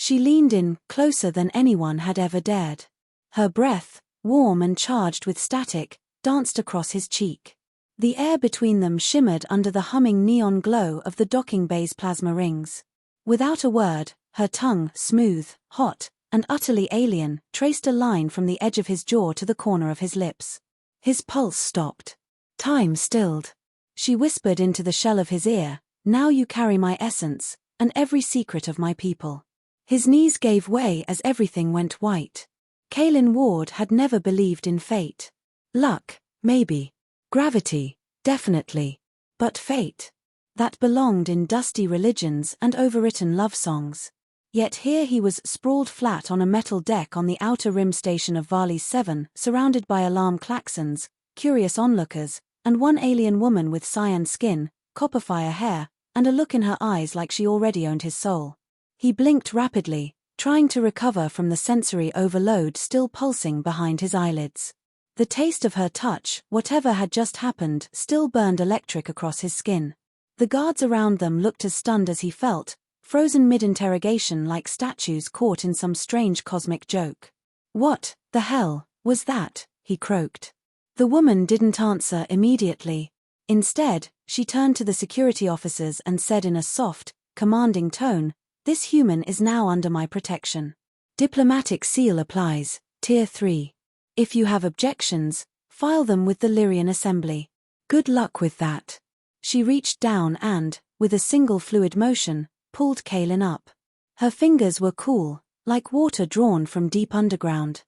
She leaned in, closer than anyone had ever dared. Her breath, warm and charged with static, danced across his cheek. The air between them shimmered under the humming neon glow of the docking bay's plasma rings. Without a word, her tongue, smooth, hot, and utterly alien, traced a line from the edge of his jaw to the corner of his lips. His pulse stopped. Time stilled. She whispered into the shell of his ear, "Now you carry my essence, and every secret of my people." His knees gave way as everything went white. Calen Ward had never believed in fate. Luck, maybe. Gravity, definitely. But fate? That belonged in dusty religions and overwritten love songs. Yet here he was sprawled flat on a metal deck on the outer rim station of Varley 7, surrounded by alarm klaxons, curious onlookers, and one alien woman with cyan skin, copper fire hair, and a look in her eyes like she already owned his soul. He blinked rapidly, trying to recover from the sensory overload still pulsing behind his eyelids. The taste of her touch, whatever had just happened, still burned electric across his skin. The guards around them looked as stunned as he felt, frozen mid-interrogation like statues caught in some strange cosmic joke. "What the hell was that?" he croaked. The woman didn't answer immediately. Instead, she turned to the security officers and said in a soft, commanding tone, "This human is now under my protection. Diplomatic seal applies, Tier 3. If you have objections, file them with the Lyrian Assembly. Good luck with that." She reached down and, with a single fluid motion, pulled Calen up. Her fingers were cool, like water drawn from deep underground.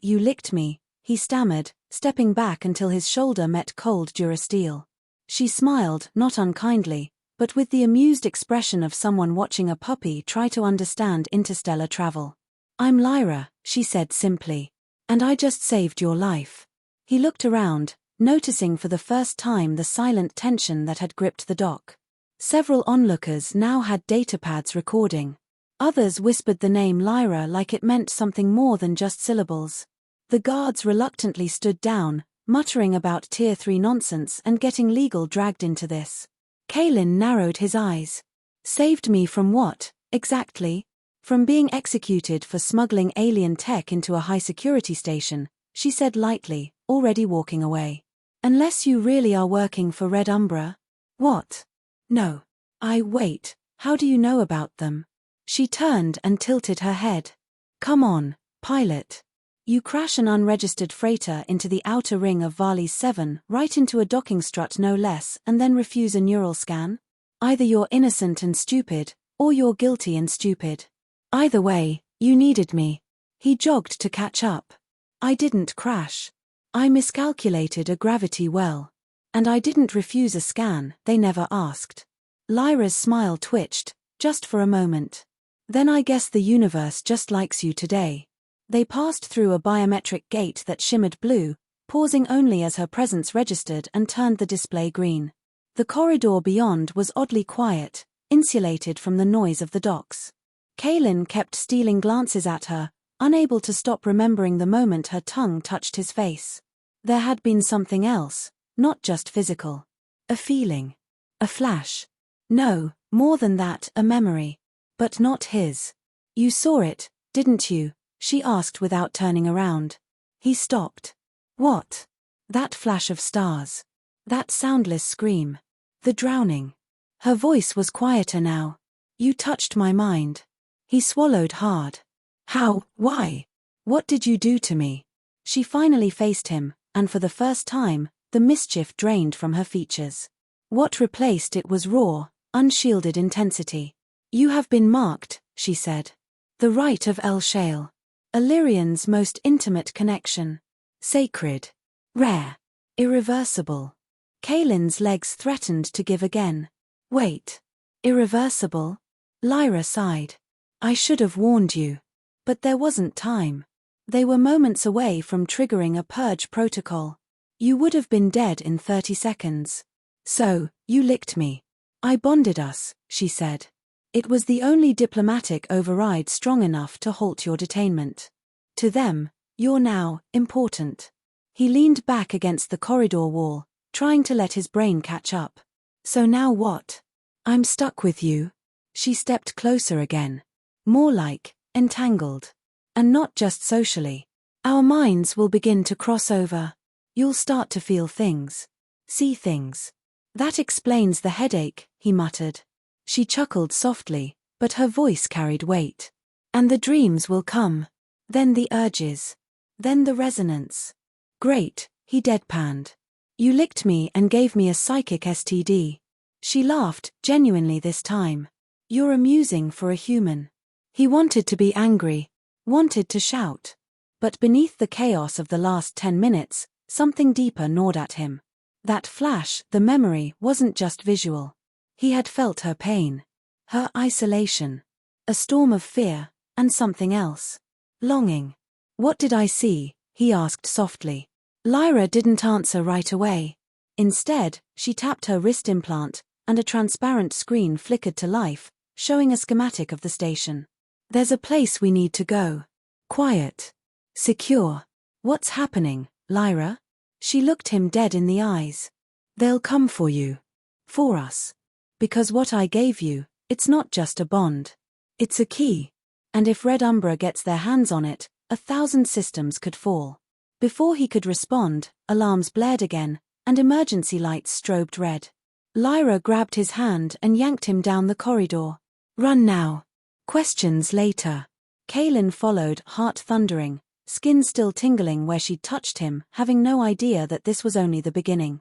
You licked me," he stammered, stepping back until his shoulder met cold durasteel. She smiled, not unkindly, but with the amused expression of someone watching a puppy try to understand interstellar travel. "I'm Lyra," she said simply. "And I just saved your life." He looked around, noticing for the first time the silent tension that had gripped the dock. Several onlookers now had datapads recording. Others whispered the name Lyra like it meant something more than just syllables. The guards reluctantly stood down, muttering about Tier 3 nonsense and getting legal dragged into this. Calen narrowed his eyes. "Saved me from what, exactly?" "From being executed for smuggling alien tech into a high-security station," she said lightly, already walking away. "Unless you really are working for Red Umbra?" "What?" "No. Wait, how do you know about them?" She turned and tilted her head. "Come on, pilot. You crash an unregistered freighter into the outer ring of Varley 7, right into a docking strut no less, and then refuse a neural scan? Either you're innocent and stupid, or you're guilty and stupid. Either way, you needed me." He jogged to catch up. "I didn't crash. I miscalculated a gravity well. And I didn't refuse a scan, they never asked." Lyra's smile twitched, just for a moment. "Then I guess the universe just likes you today." They passed through a biometric gate that shimmered blue, pausing only as her presence registered and turned the display green. The corridor beyond was oddly quiet, insulated from the noise of the docks. Calen kept stealing glances at her, unable to stop remembering the moment her tongue touched his face. There had been something else, not just physical. A feeling. A flash. No, more than that, a memory. But not his. "You saw it, didn't you?" she asked without turning around. He stopped. "What?" "That flash of stars. That soundless scream. The drowning." Her voice was quieter now. "You touched my mind." He swallowed hard. "How? Why? What did you do to me?" She finally faced him, and for the first time, the mischief drained from her features. What replaced it was raw, unshielded intensity. "You have been marked," she said. "The right of El Shale. Illyrian's most intimate connection. Sacred. Rare. Irreversible." Calen's legs threatened to give again. "Wait. Irreversible?" Lyra sighed. "I should have warned you. But there wasn't time. They were moments away from triggering a purge protocol. You would have been dead in 30 seconds. So, you licked me. I bonded us," she said. "It was the only diplomatic override strong enough to halt your detainment. To them, you're now important." He leaned back against the corridor wall, trying to let his brain catch up. "So now what?" "I'm stuck with you." She stepped closer again. More like, entangled. And not just socially. Our minds will begin to cross over. You'll start to feel things. See things. That explains the headache, he muttered. She chuckled softly, but her voice carried weight. And the dreams will come. Then the urges. Then the resonance. Great, he deadpanned. You licked me and gave me a psychic STD. She laughed, genuinely this time. You're amusing for a human. He wanted to be angry. Wanted to shout. But beneath the chaos of the last 10 minutes, something deeper gnawed at him. That flash, the memory, wasn't just visual. He had felt her pain. Her isolation. A storm of fear, and something else. Longing. What did I see? He asked softly. Lyra didn't answer right away. Instead, she tapped her wrist implant, and a transparent screen flickered to life, showing a schematic of the station. There's a place we need to go. Quiet. Secure. What's happening, Lyra? She looked him dead in the eyes. They'll come for you. For us. Because what I gave you, it's not just a bond. It's a key. And if Red Umbra gets their hands on it, 1,000 systems could fall. Before he could respond, alarms blared again, and emergency lights strobed red. Lyra grabbed his hand and yanked him down the corridor. Run now. Questions later. Calen followed, heart thundering, skin still tingling where she'd touched him, having no idea that this was only the beginning.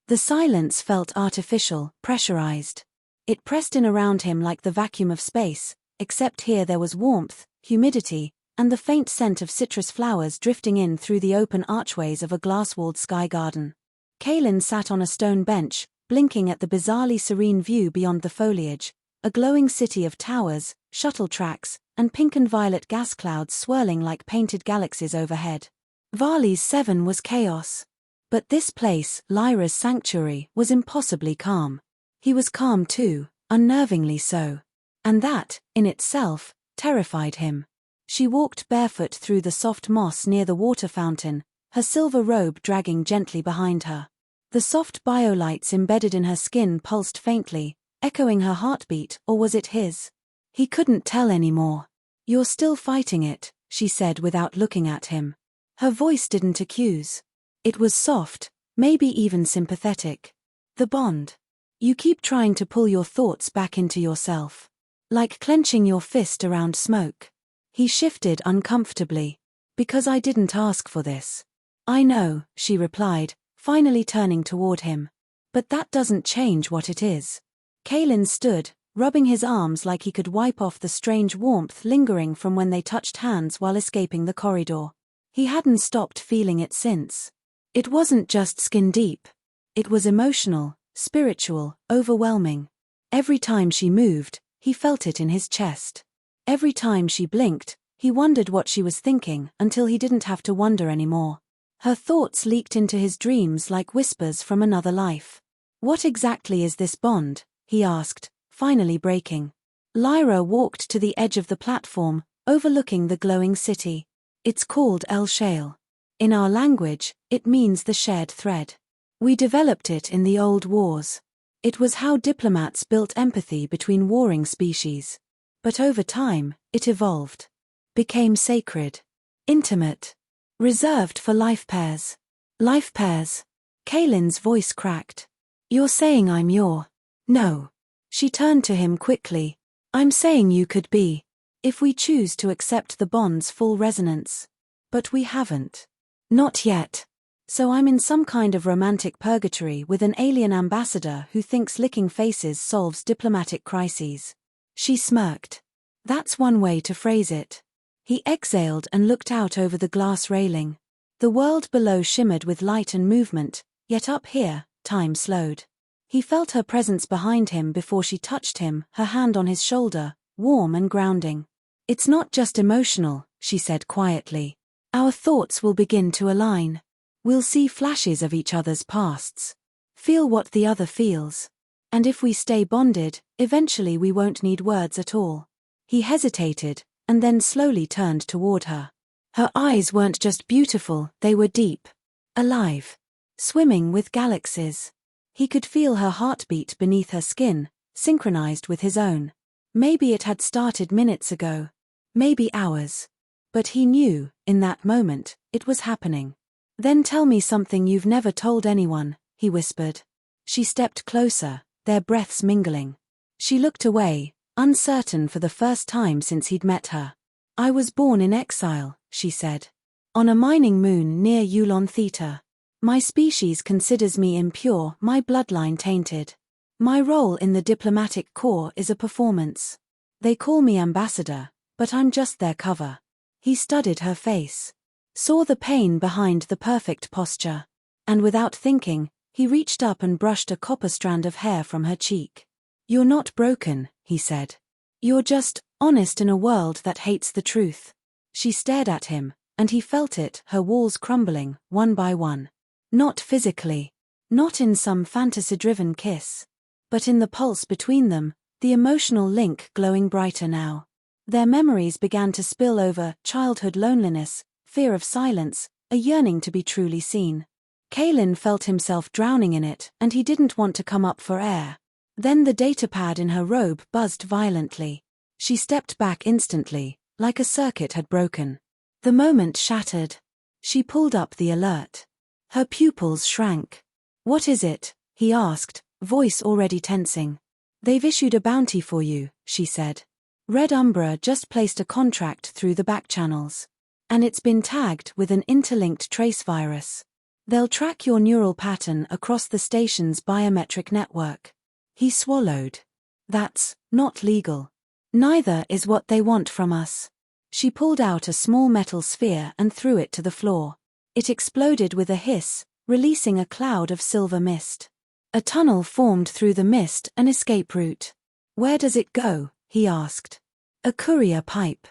The silence felt artificial, pressurized. It pressed in around him like the vacuum of space, except here there was warmth, humidity, and the faint scent of citrus flowers drifting in through the open archways of a glass-walled sky garden. Calen sat on a stone bench, blinking at the bizarrely serene view beyond the foliage, a glowing city of towers, shuttle tracks, and pink and violet gas clouds swirling like painted galaxies overhead. Varley's 7 was chaos. But this place, Lyra's sanctuary, was impossibly calm. He was calm too, unnervingly so. And that, in itself, terrified him. She walked barefoot through the soft moss near the water fountain, her silver robe dragging gently behind her. The soft biolights embedded in her skin pulsed faintly, echoing her heartbeat, or was it his? He couldn't tell anymore. You're still fighting it, she said without looking at him. Her voice didn't accuse. It was soft, maybe even sympathetic. The bond. You keep trying to pull your thoughts back into yourself. Like clenching your fist around smoke. He shifted uncomfortably. Because I didn't ask for this. I know, she replied, finally turning toward him. But that doesn't change what it is. Calen stood, rubbing his arms like he could wipe off the strange warmth lingering from when they touched hands while escaping the corridor. He hadn't stopped feeling it since. It wasn't just skin deep. It was emotional, spiritual, overwhelming. Every time she moved, he felt it in his chest. Every time she blinked, he wondered what she was thinking until he didn't have to wonder anymore. Her thoughts leaked into his dreams like whispers from another life. What exactly is this bond? He asked, finally breaking. Lyra walked to the edge of the platform, overlooking the glowing city. It's called El Shale. In our language, it means the shared thread. We developed it in the old wars. It was how diplomats built empathy between warring species. But over time, it evolved. Became sacred. Intimate. Reserved for life pairs. Life pairs. Calen's voice cracked. You're saying I'm your... No. She turned to him quickly. I'm saying you could be. If we choose to accept the bond's full resonance. But we haven't. Not yet. So I'm in some kind of romantic purgatory with an alien ambassador who thinks licking faces solves diplomatic crises. She smirked. That's one way to phrase it. He exhaled and looked out over the glass railing. The world below shimmered with light and movement, yet up here, time slowed. He felt her presence behind him before she touched him, her hand on his shoulder, warm and grounding. It's not just emotional, she said quietly. Our thoughts will begin to align. We'll see flashes of each other's pasts. Feel what the other feels. And if we stay bonded, eventually we won't need words at all. He hesitated, and then slowly turned toward her. Her eyes weren't just beautiful, they were deep. Alive. Swimming with galaxies. He could feel her heartbeat beneath her skin, synchronized with his own. Maybe it had started minutes ago, maybe hours. But he knew, in that moment, it was happening. Then tell me something you've never told anyone, he whispered. She stepped closer, their breaths mingling. She looked away, uncertain for the first time since he'd met her. I was born in exile, she said. On a mining moon near Yulon Theta. My species considers me impure, my bloodline tainted. My role in the diplomatic corps is a performance. They call me ambassador, but I'm just their cover. He studied her face. Saw the pain behind the perfect posture. And without thinking, he reached up and brushed a copper strand of hair from her cheek. You're not broken, he said. You're just honest in a world that hates the truth. She stared at him, and he felt it, her walls crumbling, one by one. Not physically. Not in some fantasy-driven kiss. But in the pulse between them, the emotional link glowing brighter now. Their memories began to spill over: childhood loneliness, fear of silence, a yearning to be truly seen. Calen felt himself drowning in it, and he didn't want to come up for air. Then the datapad in her robe buzzed violently. She stepped back instantly, like a circuit had broken. The moment shattered. She pulled up the alert. Her pupils shrank. What is it? He asked, voice already tensing. They've issued a bounty for you, she said. Red Umbra just placed a contract through the back channels. And it's been tagged with an interlinked trace virus. They'll track your neural pattern across the station's biometric network. He swallowed. That's not legal. Neither is what they want from us. She pulled out a small metal sphere and threw it to the floor. It exploded with a hiss, releasing a cloud of silver mist. A tunnel formed through the mist, an escape route. Where does it go? He asked. A courier pipe.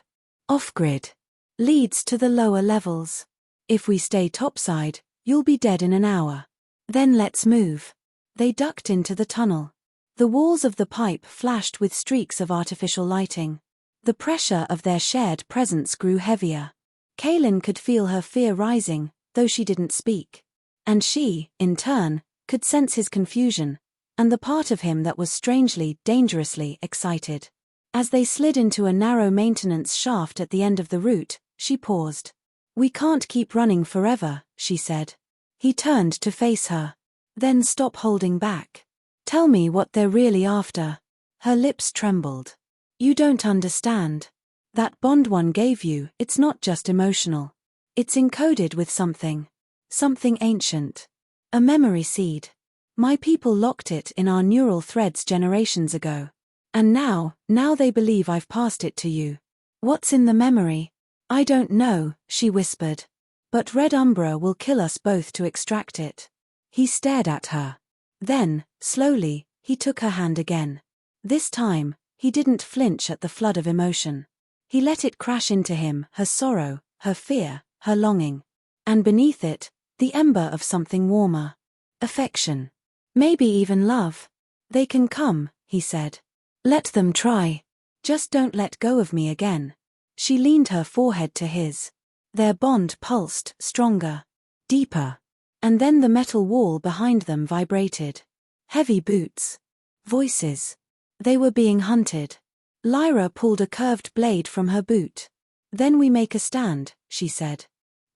Off-grid. Leads to the lower levels. If we stay topside, you'll be dead in an hour. Then let's move. They ducked into the tunnel. The walls of the pipe flashed with streaks of artificial lighting. The pressure of their shared presence grew heavier. Calen could feel her fear rising, though she didn't speak. And she, in turn, could sense his confusion, and the part of him that was strangely, dangerously excited. As they slid into a narrow maintenance shaft at the end of the route, she paused. We can't keep running forever, she said. He turned to face her. Then stop holding back. Tell me what they're really after. Her lips trembled. You don't understand. That bond one gave you, it's not just emotional. It's encoded with something. Something ancient. A memory seed. My people locked it in our neural threads generations ago. And now they believe I've passed it to you. What's in the memory? I don't know, she whispered. But Red Umbra will kill us both to extract it. He stared at her. Then, slowly, he took her hand again. This time, he didn't flinch at the flood of emotion. He let it crash into him, her sorrow, her fear, her longing. And beneath it, the ember of something warmer. Affection. Maybe even love. They can come, he said. Let them try. Just don't let go of me again. She leaned her forehead to his. Their bond pulsed, stronger. Deeper. And then the metal wall behind them vibrated. Heavy boots. Voices. They were being hunted. Lyra pulled a curved blade from her boot. Then we make a stand, she said.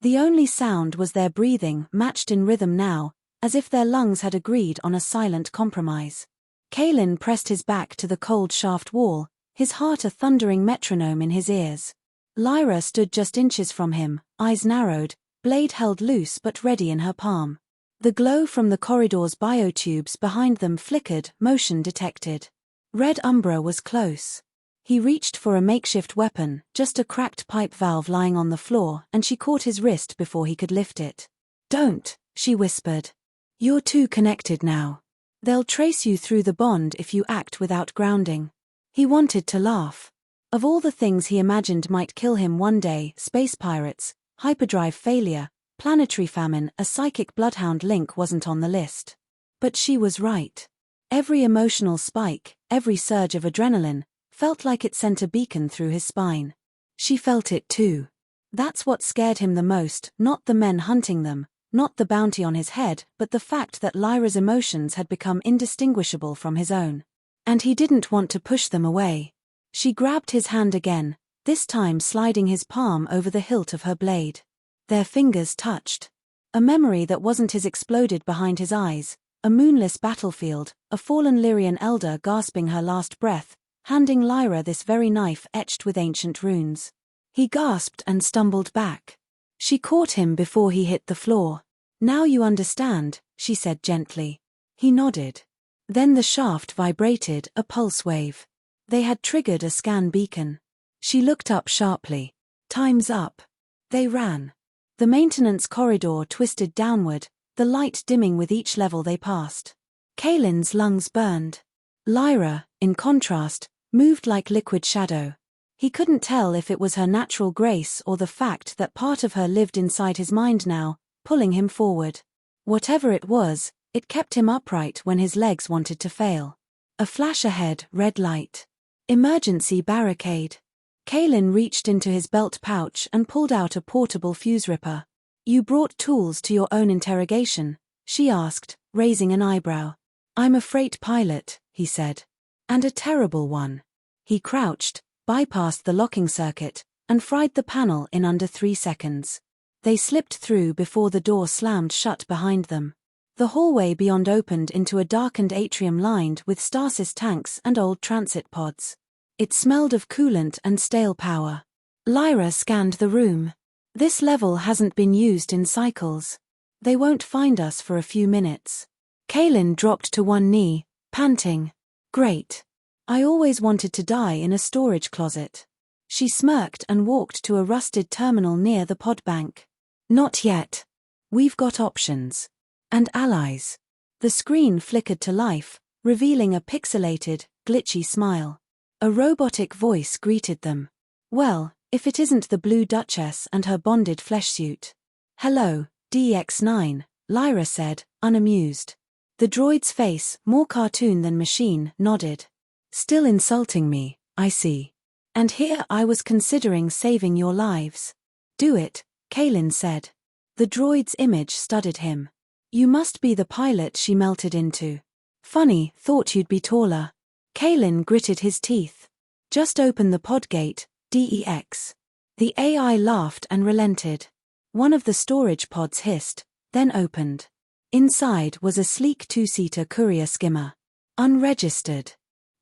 The only sound was their breathing, matched in rhythm now, as if their lungs had agreed on a silent compromise. Calen pressed his back to the cold shaft wall, his heart a thundering metronome in his ears. Lyra stood just inches from him, eyes narrowed, blade held loose but ready in her palm. The glow from the corridor's biotubes behind them flickered, motion detected. Red Umbra was close. He reached for a makeshift weapon, just a cracked pipe valve lying on the floor, and she caught his wrist before he could lift it. Don't, she whispered. You're too connected now. They'll trace you through the bond if you act without grounding. He wanted to laugh. Of all the things he imagined might kill him one day, space pirates, hyperdrive failure, planetary famine, a psychic bloodhound link wasn't on the list. But she was right. Every emotional spike, every surge of adrenaline, felt like it sent a beacon through his spine. She felt it too. That's what scared him the most, not the men hunting them, not the bounty on his head, but the fact that Lyra's emotions had become indistinguishable from his own. And he didn't want to push them away. She grabbed his hand again, this time sliding his palm over the hilt of her blade. Their fingers touched. A memory that wasn't his exploded behind his eyes, a moonless battlefield, a fallen Lyrian elder gasping her last breath, handing Lyra this very knife etched with ancient runes. He gasped and stumbled back. She caught him before he hit the floor. "Now you understand," she said gently. He nodded. Then the shaft vibrated, a pulse wave. They had triggered a scan beacon. She looked up sharply. "Time's up." They ran. The maintenance corridor twisted downward, the light dimming with each level they passed. Calen's lungs burned. Lyra, in contrast, moved like liquid shadow. He couldn't tell if it was her natural grace or the fact that part of her lived inside his mind now, pulling him forward. Whatever it was, it kept him upright when his legs wanted to fail. A flash ahead, red light. Emergency barricade. Calen reached into his belt pouch and pulled out a portable fuse ripper. "You brought tools to your own interrogation?" she asked, raising an eyebrow. "I'm a freight pilot," he said. "And a terrible one." He crouched, bypassed the locking circuit, and fried the panel in under 3 seconds. They slipped through before the door slammed shut behind them. The hallway beyond opened into a darkened atrium lined with stasis tanks and old transit pods. It smelled of coolant and stale power. Lyra scanned the room. "This level hasn't been used in cycles. They won't find us for a few minutes." Calen dropped to one knee, panting. "Great. I always wanted to die in a storage closet." She smirked and walked to a rusted terminal near the pod bank. "Not yet. We've got options. And allies." The screen flickered to life, revealing a pixelated, glitchy smile. A robotic voice greeted them. "Well, if it isn't the Blue Duchess and her bonded flesh suit." "Hello, DX9, Lyra said, unamused. The droid's face, more cartoon than machine, nodded. "Still insulting me, I see. And here I was considering saving your lives." "Do it," Calen said. The droid's image studied him. "You must be the pilot she melted into." "Funny, thought you'd be taller." Calen gritted his teeth. "Just open the pod gate, DEX." The AI laughed and relented. One of the storage pods hissed, then opened. Inside was a sleek 2-seater courier skimmer. "Unregistered.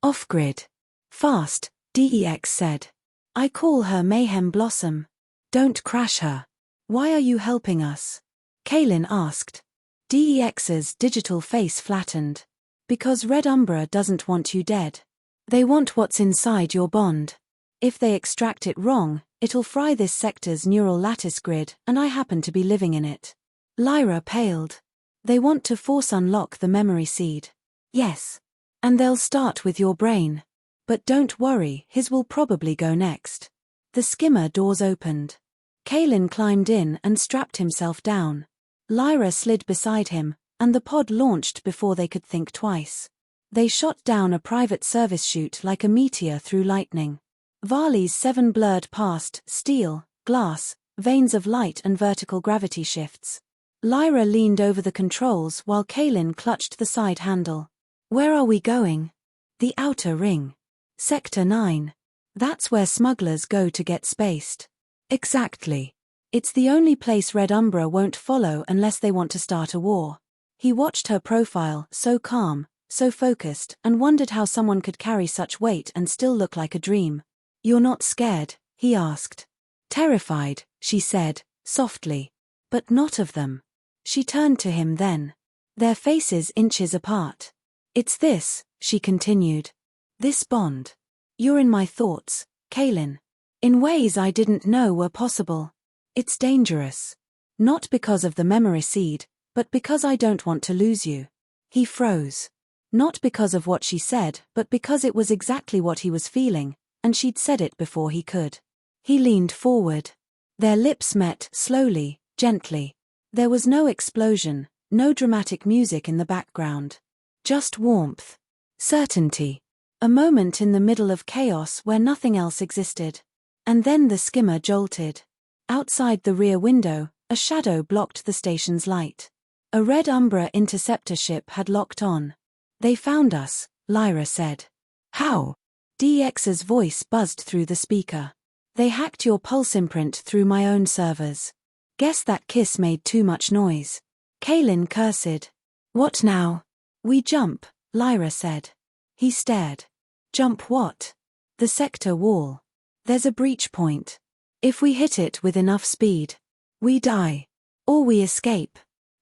Off-grid. Fast," DEX said. "I call her Mayhem Blossom. Don't crash her." "Why are you helping us?" Calen asked. DEX's digital face flattened. "Because Red Umbra doesn't want you dead. They want what's inside your bond. If they extract it wrong, it'll fry this sector's neural lattice grid, and I happen to be living in it." Lyra paled. "They want to force unlock the memory seed." "Yes. And they'll start with your brain. But don't worry, his will probably go next." The skimmer doors opened. Calen climbed in and strapped himself down. Lyra slid beside him, and the pod launched before they could think twice. They shot down a private service chute like a meteor through lightning. Varley's 7 blurred past, steel, glass, veins of light and vertical gravity shifts. Lyra leaned over the controls while Calen clutched the side handle. "Where are we going?" "The outer ring. Sector 9. That's where smugglers go to get spaced." "Exactly. It's the only place Red Umbra won't follow unless they want to start a war." He watched her profile, so calm, so focused, and wondered how someone could carry such weight and still look like a dream. "You're not scared?" he asked. "Terrified," she said, softly. "But not of them." She turned to him then. Their faces inches apart. "It's this," she continued. "This bond. You're in my thoughts, Calen. In ways I didn't know were possible. It's dangerous. Not because of the memory seed, but because I don't want to lose you." He froze. Not because of what she said, but because it was exactly what he was feeling, and she'd said it before he could. He leaned forward. Their lips met, slowly, gently. There was no explosion, no dramatic music in the background. Just warmth. Certainty. A moment in the middle of chaos where nothing else existed. And then the skimmer jolted. Outside the rear window, a shadow blocked the station's light. A Red Umbra interceptor ship had locked on. "They found us," Lyra said. "How?" DX's voice buzzed through the speaker. They hacked your pulse imprint through my own servers. Guess that kiss made too much noise. Calen cursed. What now? We jump, Lyra said. He stared. Jump what? The sector wall. There's a breach point. If we hit it with enough speed, we die. Or we escape.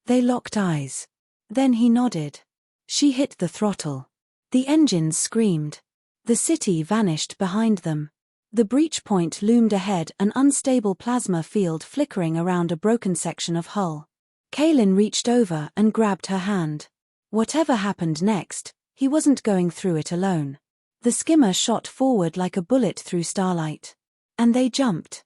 They locked eyes. Then he nodded. She hit the throttle. The engines screamed. The city vanished behind them. The breach point loomed ahead, an unstable plasma field flickering around a broken section of hull. Calen reached over and grabbed her hand. Whatever happened next, he wasn't going through it alone. The skimmer shot forward like a bullet through starlight. And they jumped.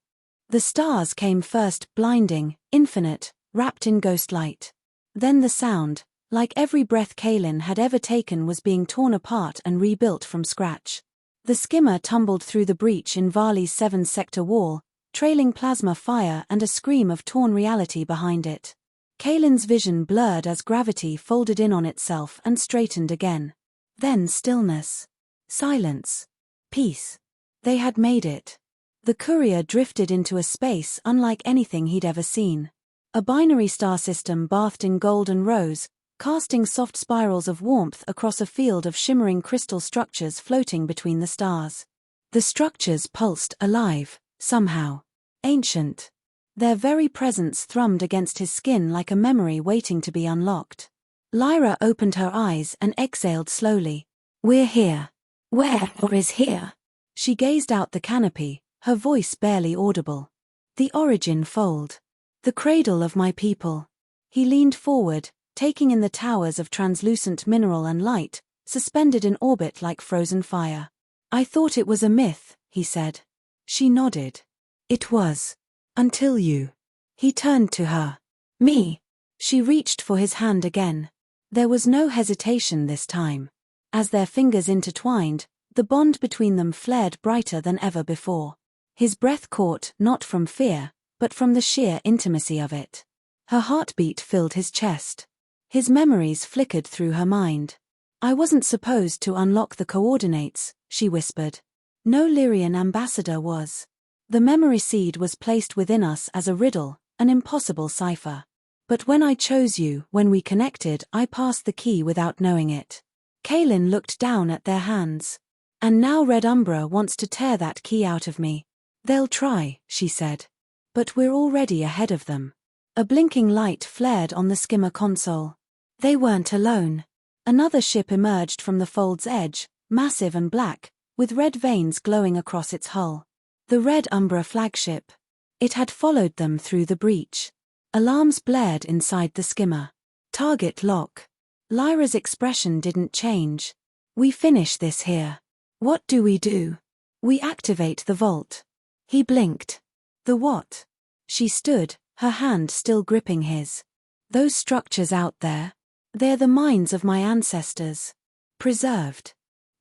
The stars came first, blinding, infinite, wrapped in ghost light. Then the sound, like every breath Calen had ever taken, was being torn apart and rebuilt from scratch. The skimmer tumbled through the breach in Varley's 7-sector wall, trailing plasma fire and a scream of torn reality behind it. Calen's vision blurred as gravity folded in on itself and straightened again. Then stillness. Silence. Peace. They had made it. The courier drifted into a space unlike anything he'd ever seen. A binary star system bathed in gold and rose, casting soft spirals of warmth across a field of shimmering crystal structures floating between the stars. The structures pulsed alive, somehow. Ancient. Their very presence thrummed against his skin like a memory waiting to be unlocked. Lyra opened her eyes and exhaled slowly. We're here. Where or is here? She gazed out the canopy, her voice barely audible. The origin fold. The cradle of my people. He leaned forward, taking in the towers of translucent mineral and light, suspended in orbit like frozen fire. I thought it was a myth, he said. She nodded. It was. Until you. He turned to her. Me. She reached for his hand again. There was no hesitation this time. As their fingers intertwined, the bond between them flared brighter than ever before. His breath caught, not from fear, but from the sheer intimacy of it. Her heartbeat filled his chest. His memories flickered through her mind. I wasn't supposed to unlock the coordinates, she whispered. No Lyrian ambassador was. The memory seed was placed within us as a riddle, an impossible cipher. But when I chose you, when we connected, I passed the key without knowing it. Calen looked down at their hands. And now Red Umbra wants to tear that key out of me. They'll try, she said. But we're already ahead of them. A blinking light flared on the skimmer console. They weren't alone. Another ship emerged from the fold's edge, massive and black, with red veins glowing across its hull. The Red Umbra flagship. It had followed them through the breach. Alarms blared inside the skimmer. Target lock. Lyra's expression didn't change. We finish this here. What do? We activate the vault. He blinked. The what? She stood, her hand still gripping his. Those structures out there. They're the minds of my ancestors. Preserved.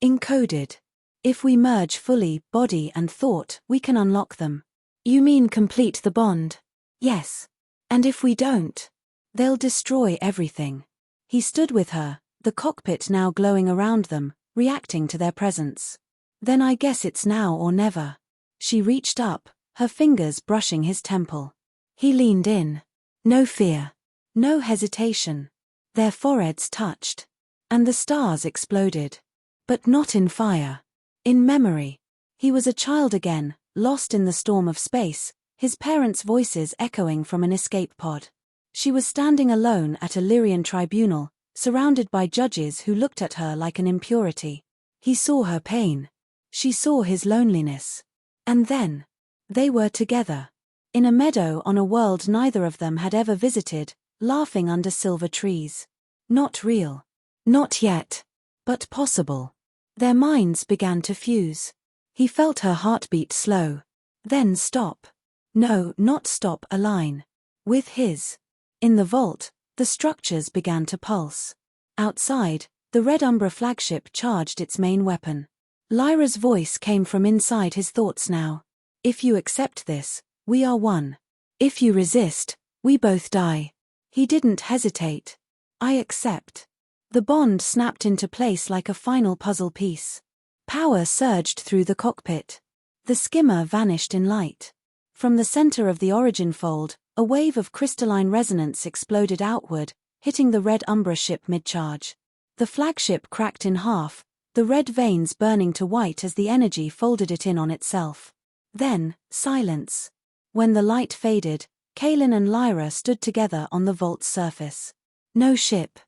Encoded. If we merge fully, body and thought, we can unlock them. You mean complete the bond? Yes. And if we don't? They'll destroy everything. He stood with her, the cockpit now glowing around them, reacting to their presence. Then I guess it's now or never. She reached up, her fingers brushing his temple. He leaned in. No fear. No hesitation. Their foreheads touched. And the stars exploded. But not in fire. In memory. He was a child again, lost in the storm of space, his parents' voices echoing from an escape pod. She was standing alone at a Lyrian tribunal, surrounded by judges who looked at her like an impurity. He saw her pain. She saw his loneliness. And then, they were together. In a meadow on a world neither of them had ever visited, laughing under silver trees. Not real. Not yet. But possible. Their minds began to fuse. He felt her heartbeat slow. Then stop. No, not stop, align. With his. In the vault, the structures began to pulse. Outside, the Red Umbra flagship charged its main weapon. Lyra's voice came from inside his thoughts now. If you accept this, we are one. If you resist, we both die. He didn't hesitate. I accept. The bond snapped into place like a final puzzle piece. Power surged through the cockpit. The skimmer vanished in light. From the center of the origin fold, a wave of crystalline resonance exploded outward, hitting the Red Umbra ship mid-charge. The flagship cracked in half, the red veins burning to white as the energy folded it in on itself. Then, silence. When the light faded, Calen and Lyra stood together on the vault's surface. No ship.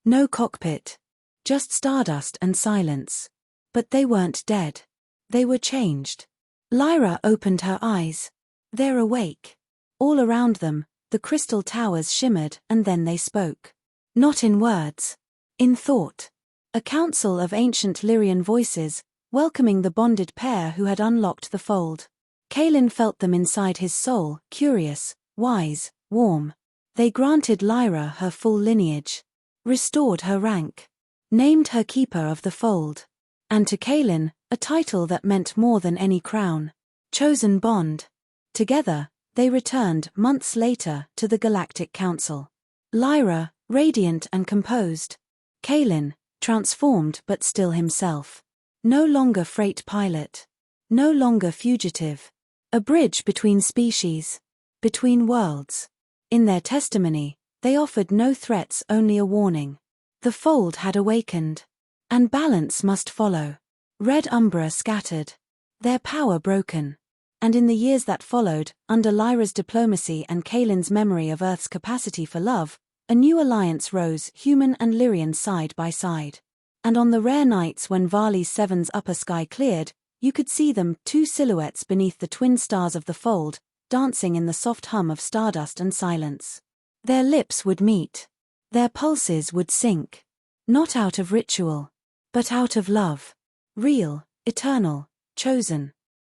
No cockpit. Just stardust and silence. But they weren't dead. They were changed. Lyra opened her eyes. They're awake. All around them, the crystal towers shimmered, and then they spoke. Not in words. In thought. A council of ancient Lyrian voices, welcoming the bonded pair who had unlocked the fold. Calen felt them inside his soul, curious, wise, warm. They granted Lyra her full lineage. Restored her rank. Named her keeper of the fold. And to Calen, a title that meant more than any crown. Chosen bond. Together, they returned, months later, to the Galactic Council. Lyra, radiant and composed. Calen, transformed but still himself. No longer freight pilot. No longer fugitive. A bridge between species. Between worlds. In their testimony, they offered no threats, only a warning. The fold had awakened. And balance must follow. Red Umbra scattered. Their power broken. And in the years that followed, under Lyra's diplomacy and Calen's memory of Earth's capacity for love, a new alliance rose, human and Lyrian side by side. And on the rare nights when Varley's Seven's upper sky cleared, you could see them, two silhouettes beneath the twin stars of the fold, dancing in the soft hum of stardust and silence. Their lips would meet. Their pulses would sync. Not out of ritual. But out of love. Real, eternal, chosen.